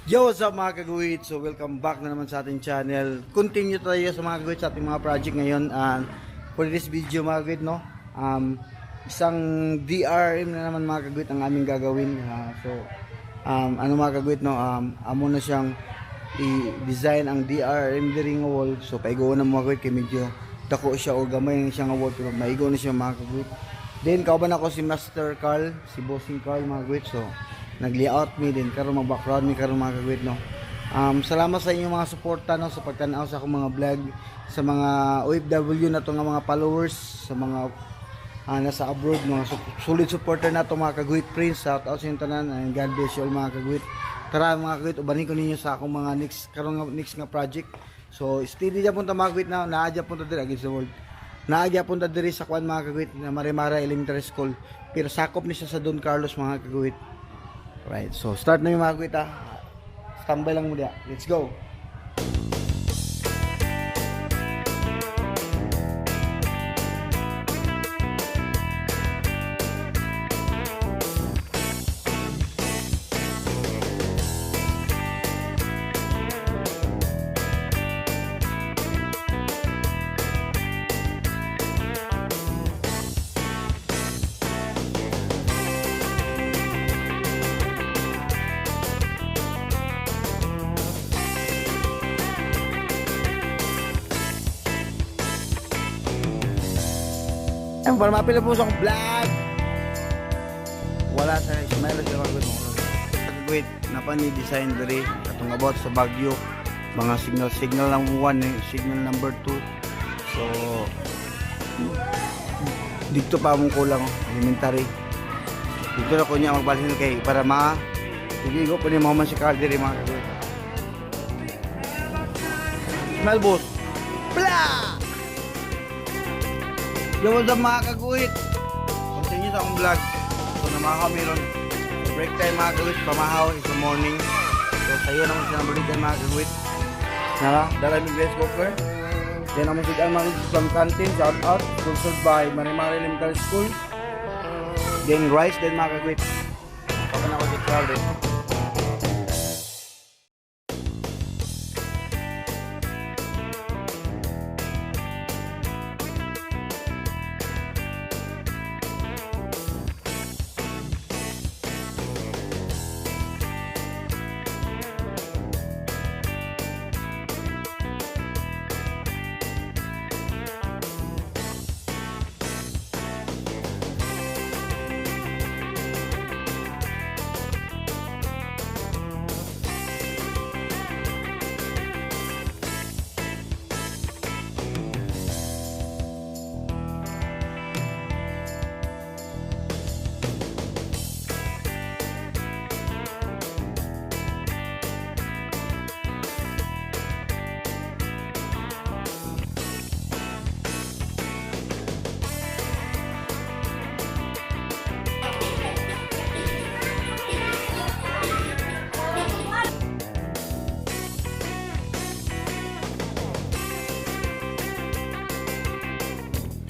Yo, what's up mga kagawit? So welcome back na naman sa ating channel. Continue tayo sa mga kagawit sa ating mga project ngayon. For this video mga kagawit, no? Isang DRM na naman mga kagawit ang aming gagawin. Ano mga kagawit, no? Amo na siyang i-design ang DRM ring wall. So paigo na mga kagawit kay medyo dako siya o gamay na siyang wall, pero maigo na siya mga kagawit. Then kauban ako si Master Carl, si Bossing Carl mga kagawit. So nag-layout me din karon mag-background mi karon mga kagawit, no. Salamat sa inyong mga suporta, no, sa pagtan-aw sa akong mga vlog, sa mga OFW na to nga mga followers, sa mga nasa abroad, mga solid supporter na to mga kagawit. Prince, shout out sa inyo tanan, and God bless you all mga kagawit. Tara mga kagawit, ubanin ko ninyo sa akong mga next nga project. So steady dyan punta mga kagawit, na naadya punta diri against the world, naadya punta diri sa kwan mga kagawit na Marimara Elementary School, pero sakop ni siya sa Don Carlos mga kagawit. Right, so start na yung mga kagawit, ha. Standby lang muna. Let's go. Para mapila po sa akong vlog. Wala sa smile sa mga kagawit na pani-design diri atong about sa Baguio, mga signal lang 1, signal number 2. So dito pa mong kulang elementary, dito na ko niya magbalhin kay para hindi ko pa ni Muhammad si Carl diri mga kagawit. Smile boss, blah. Yo, what's up mga kagawit? Continue sa akong vlog. So namahaw meron break time mga kagawit, pamahaw is the morning. So sayo naman siya ng break time mga kagawit. Dala mi rice cooker. Then naman siya mga from canteen, shout out, sponsored by Marimara Elementary School. Then rice din mga kagawit. Papan ako si Carl din.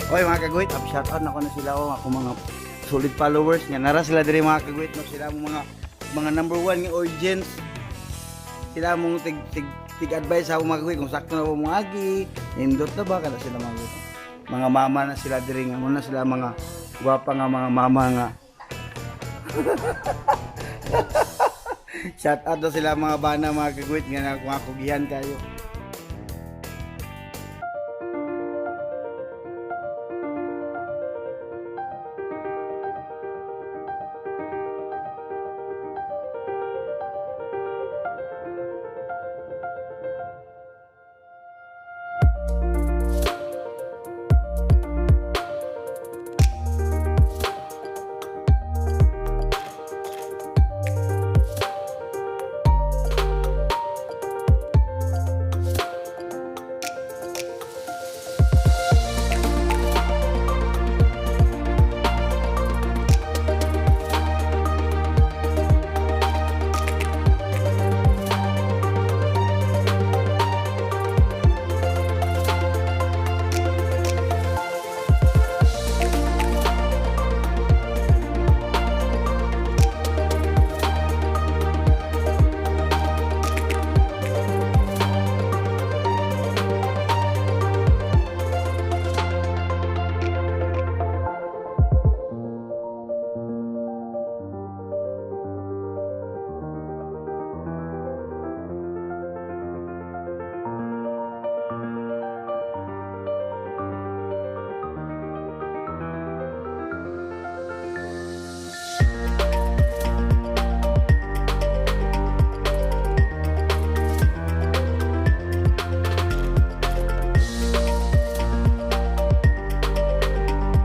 Oy mga kagawit, shout out na ko na sila, ako mga solid followers nga nara sila diri mga kagawit, no. Sila mo mga number 1 nga audience. Sila mo tig advice sa mga kagawit kung sakto na mo agi, indot na ba kada sila mga kagawit. Mga mama na sila diri nga, muna sila mga gwapa nga mga mama nga. Shout out na sila mga bana mga kagawit nga kugihan kayo.